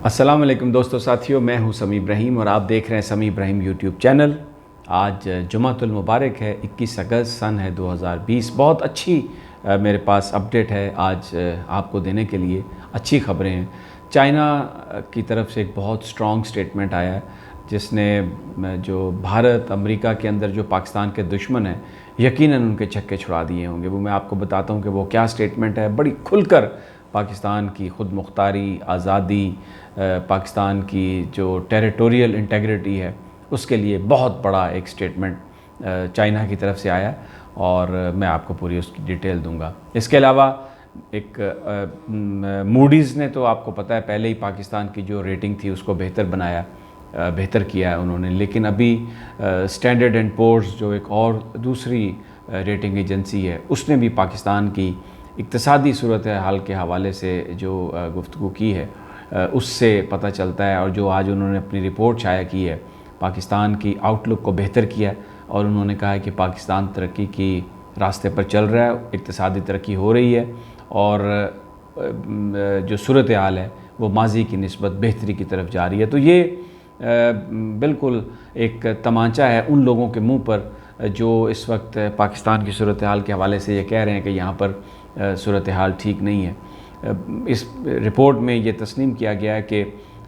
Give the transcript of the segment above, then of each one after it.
السلام علیکم دوستو ساتھیوں، میں ہوں سمیع ابراہیم اور آپ دیکھ رہے ہیں سمیع ابراہیم یوٹیوب چینل۔ آج جمعۃ المبارک ہے، 21 اگست سن ہے 2020۔ بہت اچھی میرے پاس اپڈیٹ ہے آج آپ کو دینے کے لیے، اچھی خبریں ہیں۔ چائنا کی طرف سے ایک بہت سٹرونگ سٹیٹمنٹ آیا ہے جس نے جو بھارت امریکہ کے اندر جو پاکستان کے دشمن ہیں یقیناً ان کے چھکے چھڑا دیے ہوں گے۔ وہ میں آپ کو بتاتا ہوں کہ وہ کیا سٹیٹمنٹ ہے۔ بڑی کھل کر پاکستان کی خود مختاری، آزادی، پاکستان کی جو ٹیریٹوریل انٹیگریٹی ہے اس کے لیے بہت بڑا ایک سٹیٹمنٹ چائنا کی طرف سے آیا اور میں آپ کو پوری اس کی ڈیٹیل دوں گا۔ اس کے علاوہ ایک موڈیز نے تو آپ کو پتہ ہے پہلے ہی پاکستان کی جو ریٹنگ تھی اس کو بہتر کیا ہے انہوں نے، لیکن ابھی اسٹینڈرڈ اینڈ پورز جو ایک اور دوسری ریٹنگ ایجنسی ہے اس نے بھی پاکستان کی اقتصادی صورتحال کے حوالے سے جو گفتگو کی ہے اس سے پتہ چلتا ہے، اور جو آج انہوں نے اپنی رپورٹ شائع کی ہے پاکستان کی آؤٹ لک کو بہتر کیا ہے، اور انہوں نے کہا ہے کہ پاکستان ترقی کی راستے پر چل رہا ہے، اقتصادی ترقی ہو رہی ہے اور جو صورتحال ہے وہ ماضی کی نسبت بہتری کی طرف جا رہی ہے۔ تو یہ بالکل ایک تمانچہ ہے ان لوگوں کے منہ پر جو اس وقت پاکستان کی صورتحال کے حوالے سے یہ کہہ رہے ہیں کہ یہاں پر صورتحال ٹھیک نہیں ہے۔ اس رپورٹ میں یہ تسلیم کیا گیا ہے کہ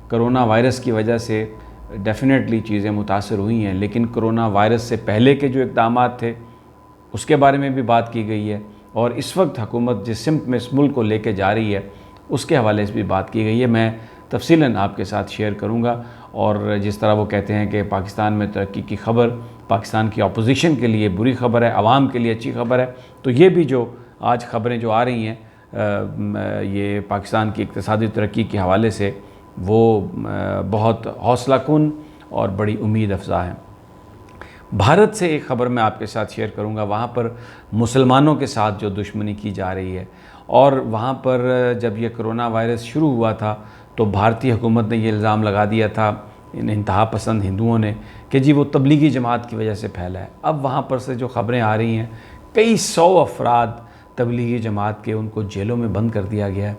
کرونا وائرس کی وجہ سے ڈیفینیٹلی چیزیں متاثر ہوئی ہیں، لیکن کرونا وائرس سے پہلے کے جو اقدامات تھے اس کے بارے میں بھی بات کی گئی ہے، اور اس وقت حکومت جس سمت میں اس ملک کو لے کے جا رہی ہے اس کے حوالے سے بھی بات کی گئی ہے۔ میں تفصیلاً آپ کے ساتھ شیئر کروں گا، اور جس طرح وہ کہتے ہیں کہ پاکستان میں ترقی کی خبر پاکستان کی اپوزیشن کے لیے بری خبر ہے، عوام کے لیے اچھی خبر ہے، تو یہ بھی جو آج خبریں جو آ رہی ہیں یہ پاکستان کی اقتصادی ترقی کے حوالے سے وہ بہت حوصلہ کن اور بڑی امید افزا ہیں۔ بھارت سے ایک خبر میں آپ کے ساتھ شیئر کروں گا۔ وہاں پر مسلمانوں کے ساتھ جو دشمنی کی جا رہی ہے، اور وہاں پر جب یہ کرونا وائرس شروع ہوا تھا تو بھارتی حکومت نے یہ الزام لگا دیا تھا ان انتہا پسند ہندوؤں نے کہ جی وہ تبلیغی جماعت کی وجہ سے پھیلا ہے۔ اب وہاں پر سے جو خبریں آ رہی ہیں کئی 100 افراد تبلیغی جماعت کے ان کو جیلوں میں بند کر دیا گیا ہے،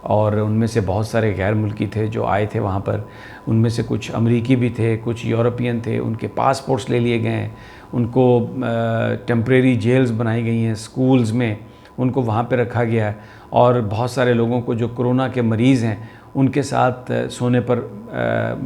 اور ان میں سے بہت سارے غیر ملکی تھے جو آئے تھے وہاں پر، ان میں سے کچھ امریکی بھی تھے، کچھ یورپین تھے، ان کے پاسپورٹس لے لیے گئے ہیں، ان کو ٹیمپریری جیلز بنائی گئی ہیں، سکولز میں ان کو وہاں پہ رکھا گیا ہے، اور بہت سارے لوگوں کو جو کرونا کے مریض ہیں ان کے ساتھ سونے پر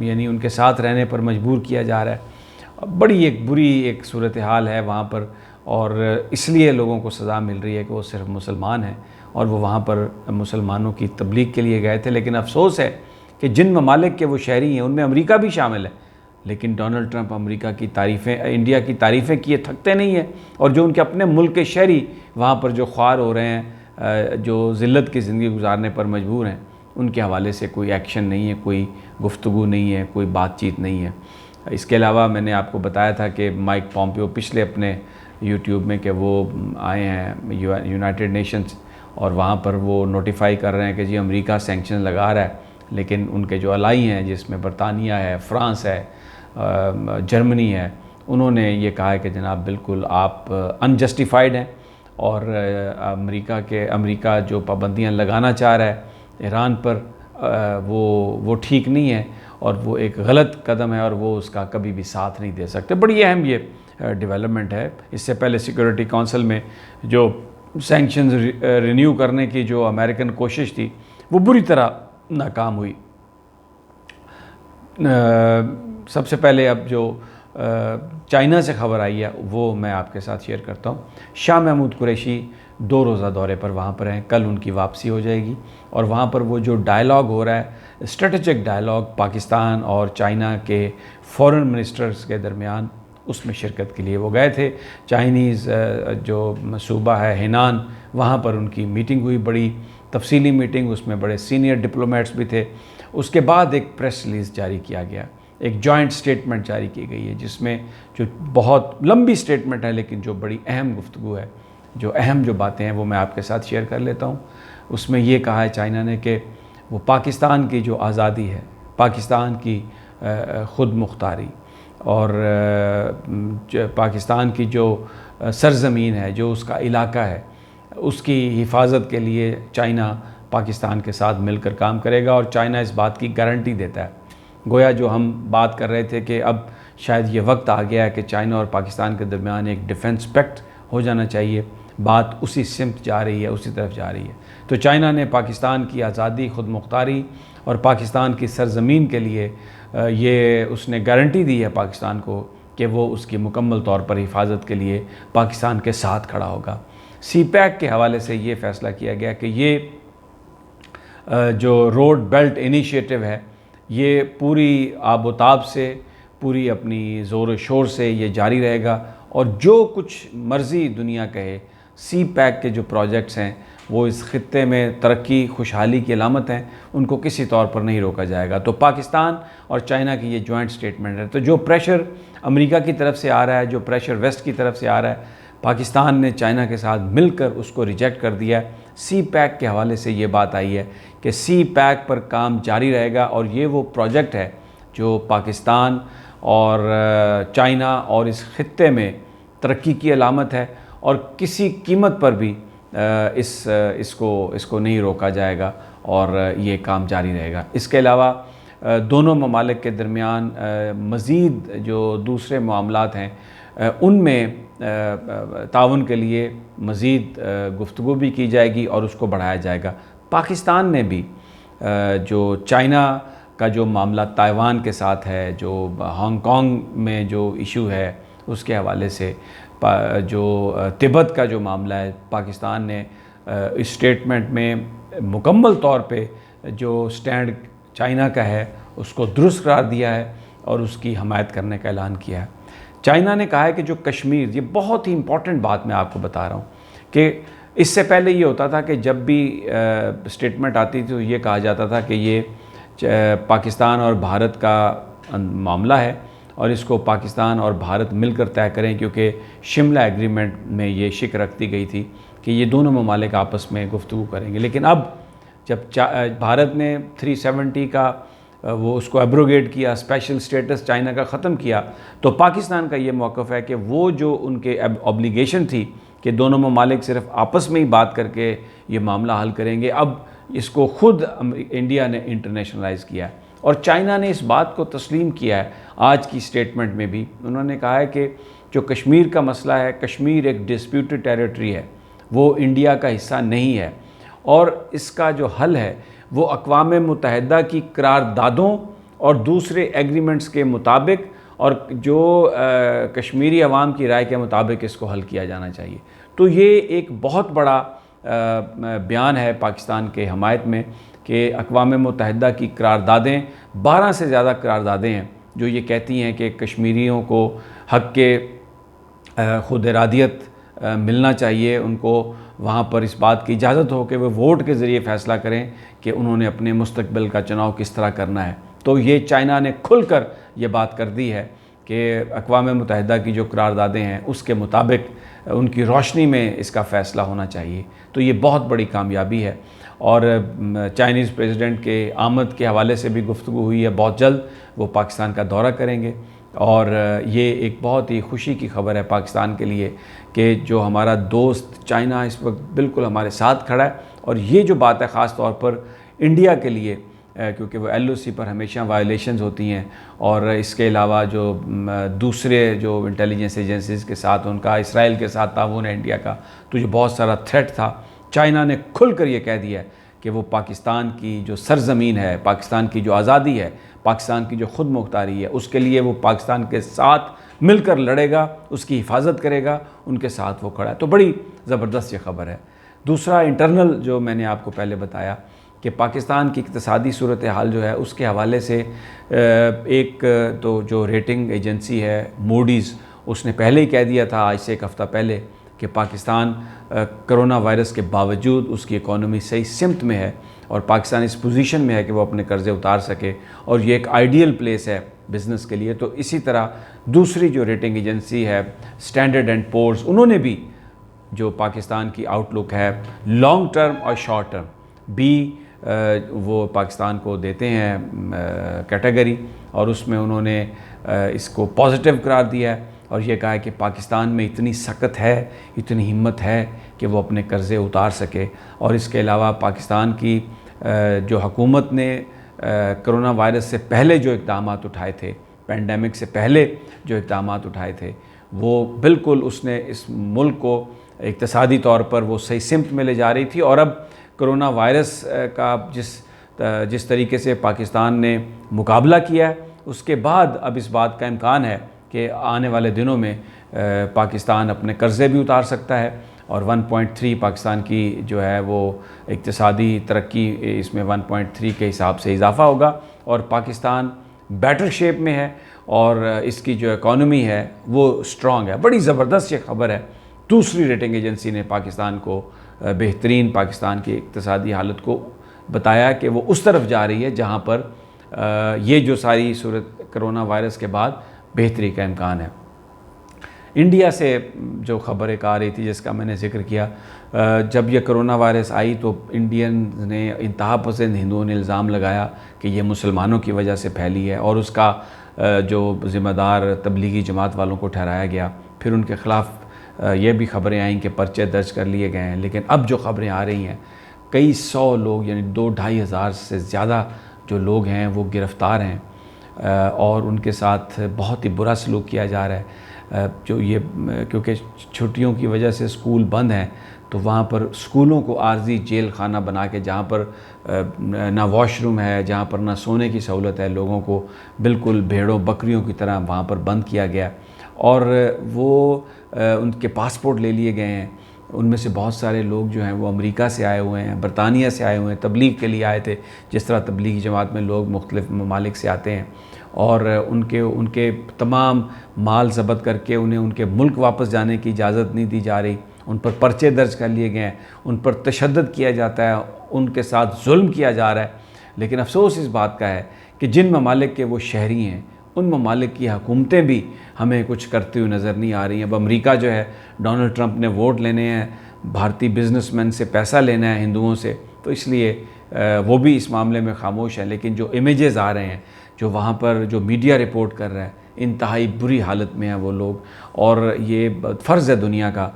یعنی ان کے ساتھ رہنے پر مجبور کیا جا رہا ہے۔ بڑی ایک بری ایک صورتحال ہے وہاں پر، اور اس لیے لوگوں کو سزا مل رہی ہے کہ وہ صرف مسلمان ہیں اور وہ وہاں پر مسلمانوں کی تبلیغ کے لیے گئے تھے۔ لیکن افسوس ہے کہ جن ممالک کے وہ شہری ہیں ان میں امریکہ بھی شامل ہے، لیکن ڈونلڈ ٹرمپ امریکہ کی تعریفیں، انڈیا کی تعریفیں کیے تھکتے نہیں ہیں، اور جو ان کے اپنے ملک کے شہری وہاں پر جو خوار ہو رہے ہیں، جو ذلت کی زندگی گزارنے پر مجبور ہیں، ان کے حوالے سے کوئی ایکشن نہیں ہے، کوئی گفتگو نہیں ہے، کوئی بات چیت نہیں ہے۔ اس کے علاوہ میں نے آپ کو بتایا تھا کہ مائک پومپیو پچھلے اپنے یوٹیوب میں کہ وہ آئے ہیں یونائٹڈ نیشنز، اور وہاں پر وہ نوٹیفائی کر رہے ہیں کہ جی امریکہ سینکشن لگا رہا ہے، لیکن ان کے جو الائی ہیں جس میں برطانیہ ہے، فرانس ہے، جرمنی ہے، انہوں نے یہ کہا ہے کہ جناب بالکل آپ انجسٹیفائڈ ہیں، اور امریکہ جو پابندیاں لگانا چاہ رہا ہے ایران پر وہ ٹھیک نہیں ہے، اور وہ ایک غلط قدم ہے، اور وہ اس کا کبھی بھی ساتھ نہیں دے سکتے۔ بڑی اہم یہ ڈیولپمنٹ ہے۔ اس سے پہلے سیکورٹی کونسل میں جو سینکشنز رینیو کرنے کی جو امریکن کوشش تھی وہ بری طرح ناکام ہوئی۔ سب سے پہلے اب جو چائنا سے خبر آئی ہے وہ میں آپ کے ساتھ شیئر کرتا ہوں۔ شاہ محمود قریشی 2 روزہ دورے پر وہاں پر ہیں، کل ان کی واپسی ہو جائے گی، اور وہاں پر وہ جو ڈائلاگ ہو رہا ہے اسٹریٹجک ڈائلاگ پاکستان اور چائنا کے فورن منسٹرز کے درمیان، اس میں شرکت کے لیے وہ گئے تھے۔ چائنیز جو صوبہ ہے ہینان، وہاں پر ان کی میٹنگ ہوئی، بڑی تفصیلی میٹنگ، اس میں بڑے سینئر ڈپلومیٹس بھی تھے۔ اس کے بعد ایک پریس ریلیز جاری کیا گیا، ایک جوائنٹ سٹیٹمنٹ جاری کی گئی ہے جس میں جو بہت لمبی سٹیٹمنٹ ہے لیکن جو بڑی اہم گفتگو ہے، جو اہم جو باتیں ہیں وہ میں آپ کے ساتھ شیئر کر لیتا ہوں۔ اس میں یہ کہا ہے چائنا نے کہ وہ پاکستان کی جو آزادی ہے، پاکستان کی خود مختاری، اور پاکستان کی جو سرزمین ہے، جو اس کا علاقہ ہے، اس کی حفاظت کے لیے چائنا پاکستان کے ساتھ مل کر کام کرے گا، اور چائنا اس بات کی گارنٹی دیتا ہے۔ گویا جو ہم بات کر رہے تھے کہ اب شاید یہ وقت آ گیا ہے کہ چائنا اور پاکستان کے درمیان ایک ڈیفنس پیکٹ ہو جانا چاہیے، بات اسی سمت جا رہی ہے، اسی طرف جا رہی ہے۔ تو چائنا نے پاکستان کی آزادی، خود مختاری اور پاکستان کی سرزمین کے لیے یہ اس نے گارنٹی دی ہے پاکستان کو کہ وہ اس کی مکمل طور پر حفاظت کے لیے پاکستان کے ساتھ کھڑا ہوگا۔ سی پیک کے حوالے سے یہ فیصلہ کیا گیا کہ یہ جو روڈ بیلٹ انیشیٹو ہے، یہ پوری آب و تاب سے، پوری اپنی زور و شور سے یہ جاری رہے گا، اور جو کچھ مرضی دنیا کہے، سی پیک کے جو پروجیکٹس ہیں وہ اس خطے میں ترقی، خوشحالی کی علامت ہیں، ان کو کسی طور پر نہیں روکا جائے گا۔ تو پاکستان اور چائنا کی یہ جوائنٹ سٹیٹمنٹ ہے۔ تو جو پریشر امریکہ کی طرف سے آ رہا ہے، جو پریشر ویسٹ کی طرف سے آ رہا ہے، پاکستان نے چائنا کے ساتھ مل کر اس کو ریجیکٹ کر دیا ہے۔ سی پیک کے حوالے سے یہ بات آئی ہے کہ سی پیک پر کام جاری رہے گا، اور یہ وہ پروجیکٹ ہے جو پاکستان اور چائنا اور اس خطے میں ترقی کی علامت ہے، اور کسی قیمت پر بھی اس کو نہیں روکا جائے گا، اور یہ کام جاری رہے گا۔ اس کے علاوہ دونوں ممالک کے درمیان مزید جو دوسرے معاملات ہیں ان میں تعاون کے لیے مزید گفتگو بھی کی جائے گی اور اس کو بڑھایا جائے گا۔ پاکستان نے بھی جو چائنا کا جو معاملہ تائیوان کے ساتھ ہے، جو ہانگ کانگ میں جو ایشو ہے اس کے حوالے سے، جو تبت کا جو معاملہ ہے، پاکستان نے اس سٹیٹمنٹ میں مکمل طور پہ جو سٹینڈ چائنا کا ہے اس کو درست قرار دیا ہے اور اس کی حمایت کرنے کا اعلان کیا ہے۔ چائنا نے کہا ہے کہ جو کشمیر، یہ بہت ہی امپورٹنٹ بات میں آپ کو بتا رہا ہوں کہ اس سے پہلے یہ ہوتا تھا کہ جب بھی سٹیٹمنٹ آتی تھی تو یہ کہا جاتا تھا کہ یہ پاکستان اور بھارت کا معاملہ ہے اور اس کو پاکستان اور بھارت مل کر طے کریں، کیونکہ شملہ ایگریمنٹ میں یہ شک رکھتی گئی تھی کہ یہ دونوں ممالک آپس میں گفتگو کریں گے۔ لیکن اب جب بھارت نے 370 کا وہ اس کو ایبروگیٹ کیا، اسپیشل سٹیٹس چائنا کا ختم کیا، تو پاکستان کا یہ موقف ہے کہ وہ جو ان کے اوبلیگیشن تھی کہ دونوں ممالک صرف آپس میں ہی بات کر کے یہ معاملہ حل کریں گے، اب اس کو خود انڈیا نے انٹرنیشنلائز کیا ہے، اور چائنا نے اس بات کو تسلیم کیا ہے۔ آج کی سٹیٹمنٹ میں بھی انہوں نے کہا ہے کہ جو کشمیر کا مسئلہ ہے، کشمیر ایک ڈسپیوٹڈ ٹیریٹری ہے، وہ انڈیا کا حصہ نہیں ہے، اور اس کا جو حل ہے وہ اقوام متحدہ کی قراردادوں اور دوسرے ایگریمنٹس کے مطابق اور جو کشمیری عوام کی رائے کے مطابق اس کو حل کیا جانا چاہیے۔ تو یہ ایک بہت بڑا بیان ہے پاکستان کے حمایت میں کہ اقوام متحدہ کی قراردادیں، 12 سے زیادہ قراردادیں ہیں جو یہ کہتی ہیں کہ کشمیریوں کو حق کے خود ارادیت ملنا چاہیے، ان کو وہاں پر اس بات کی اجازت ہو کہ وہ ووٹ کے ذریعے فیصلہ کریں کہ انہوں نے اپنے مستقبل کا چناؤ کس طرح کرنا ہے۔ تو یہ چائنا نے کھل کر یہ بات کر دی ہے کہ اقوام متحدہ کی جو قراردادیں ہیں اس کے مطابق ان کی روشنی میں اس کا فیصلہ ہونا چاہیے۔ تو یہ بہت بڑی کامیابی ہے، اور چائنیز پریزیڈنٹ کے آمد کے حوالے سے بھی گفتگو ہوئی ہے۔ بہت جلد وہ پاکستان کا دورہ کریں گے، اور یہ ایک بہت ہی خوشی کی خبر ہے پاکستان کے لیے کہ جو ہمارا دوست چائنا اس وقت بالکل ہمارے ساتھ کھڑا ہے۔ اور یہ جو بات ہے خاص طور پر انڈیا کے لیے، کیونکہ وہ LOC پر ہمیشہ وائلیشنز ہوتی ہیں، اور اس کے علاوہ جو دوسرے جو انٹیلیجنس ایجنسیز کے ساتھ ان کا اسرائیل کے ساتھ تعاون ہے انڈیا کا، تو یہ بہت سارا تھریٹ تھا۔ چائنا نے کھل کر یہ کہہ دیا ہے کہ وہ پاکستان کی جو سرزمین ہے، پاکستان کی جو آزادی ہے، پاکستان کی جو خود مختاری ہے، اس کے لیے وہ پاکستان کے ساتھ مل کر لڑے گا، اس کی حفاظت کرے گا، ان کے ساتھ وہ کھڑا ہے۔ تو بڑی زبردست یہ خبر ہے۔ دوسرا انٹرنل جو میں نے آپ کو پہلے بتایا کہ پاکستان کی اقتصادی صورتحال جو ہے اس کے حوالے سے ایک تو جو ریٹنگ ایجنسی ہے موڈیز، اس نے پہلے ہی کہہ دیا تھا آج سے ایک ہفتہ پہلے کہ پاکستان کرونا وائرس کے باوجود اس کی اکانومی صحیح سمت میں ہے، اور پاکستان اس پوزیشن میں ہے کہ وہ اپنے قرضے اتار سکے، اور یہ ایک آئیڈیل پلیس ہے بزنس کے لیے۔ تو اسی طرح دوسری جو ریٹنگ ایجنسی ہے اسٹینڈرڈ اینڈ پورز، انہوں نے بھی جو پاکستان کی آؤٹ لک ہے لانگ ٹرم اور شارٹ ٹرم بھی وہ پاکستان کو دیتے ہیں کیٹیگری، اور اس میں انہوں نے اس کو پازیٹیو قرار دیا ہے، اور یہ کہا ہے کہ پاکستان میں اتنی سخت ہے، اتنی ہمت ہے کہ وہ اپنے قرضے اتار سکے۔ اور اس کے علاوہ پاکستان کی جو حکومت نے کرونا وائرس سے پہلے جو اقدامات اٹھائے تھے، پینڈیمک سے پہلے جو اقدامات اٹھائے تھے، وہ بالکل اس نے اس ملک کو اقتصادی طور پر وہ صحیح سمت میں لے جا رہی تھی۔ اور اب کرونا وائرس کا جس طریقے سے پاکستان نے مقابلہ کیا ہے، اس کے بعد اب اس بات کا امکان ہے کہ آنے والے دنوں میں پاکستان اپنے قرضے بھی اتار سکتا ہے، اور 1.3 پاکستان کی جو ہے وہ اقتصادی ترقی اس میں 1.3 کے حساب سے اضافہ ہوگا، اور پاکستان بیٹر شیپ میں ہے، اور اس کی جو اکانومی ہے وہ سٹرونگ ہے۔ بڑی زبردست یہ خبر ہے، دوسری ریٹنگ ایجنسی نے پاکستان کو بہترین پاکستان کی اقتصادی حالت کو بتایا کہ وہ اس طرف جا رہی ہے جہاں پر یہ جو ساری صورت کرونا وائرس کے بعد بہتری کا امکان ہے۔ انڈیا سے جو خبر ایک آ رہی تھی جس کا میں نے ذکر کیا، جب یہ کرونا وائرس آئی تو انڈینز نے، انتہا پسند ہندوؤں نے الزام لگایا کہ یہ مسلمانوں کی وجہ سے پھیلی ہے، اور اس کا جو ذمہ دار تبلیغی جماعت والوں کو ٹھہرایا گیا۔ پھر ان کے خلاف یہ بھی خبریں آئیں کہ پرچے درج کر لیے گئے ہیں، لیکن اب جو خبریں آ رہی ہیں کئی سو لوگ، یعنی 2-2.5 ہزار سے زیادہ جو لوگ ہیں وہ گرفتار ہیں، اور ان کے ساتھ بہت ہی برا سلوک کیا جا رہا ہے۔ جو یہ کیونکہ چھٹیوں کی وجہ سے اسکول بند ہیں، تو وہاں پر اسکولوں کو عارضی جیل خانہ بنا کے، جہاں پر نہ واش روم ہے، جہاں پر نہ سونے کی سہولت ہے، لوگوں کو بالکل بھیڑوں بکریوں کی طرح وہاں پر بند کیا گیا، اور وہ ان کے پاسپورٹ لے لیے گئے ہیں۔ ان میں سے بہت سارے لوگ جو ہیں وہ امریکہ سے آئے ہوئے ہیں، برطانیہ سے آئے ہوئے ہیں، تبلیغ کے لیے آئے تھے، جس طرح تبلیغی جماعت میں لوگ مختلف ممالک سے آتے ہیں، اور ان کے تمام مال ضبط کر کے انہیں ان کے ملک واپس جانے کی اجازت نہیں دی جا رہی، ان پر پرچے درج کر لیے گئے ہیں، ان پر تشدد کیا جاتا ہے، ان کے ساتھ ظلم کیا جا رہا ہے۔ لیکن افسوس اس بات کا ہے کہ جن ممالک کے وہ شہری ہیں، ان ممالک کی حکومتیں بھی ہمیں کچھ کرتے ہوئے نظر نہیں آ رہی ہیں۔ اب امریکہ جو ہے، ڈونلڈ ٹرمپ نے ووٹ لینے ہیں، بھارتی بزنس مین سے پیسہ لینا ہے ہندوؤں سے، تو اس لیے وہ بھی اس معاملے میں خاموش ہیں۔ لیکن جو امیجز آ رہے ہیں، جو وہاں پر جو میڈیا رپورٹ کر رہا ہے، انتہائی بری حالت میں ہیں وہ لوگ، اور یہ فرض ہے دنیا کا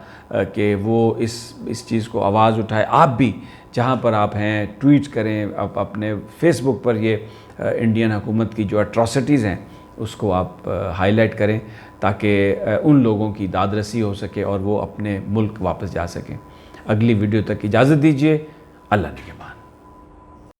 کہ وہ اس چیز کو آواز اٹھائے۔ آپ بھی جہاں پر آپ ہیں ٹویٹ کریں، آپ اپنے فیس بک پر یہ انڈین حکومت کی جو اٹراسٹیز ہیں اس کو آپ ہائی لائٹ کریں، تاکہ ان لوگوں کی داد رسی ہو سکے اور وہ اپنے ملک واپس جا سکیں۔ اگلی ویڈیو تک اجازت دیجیے، اللہ نگہبان۔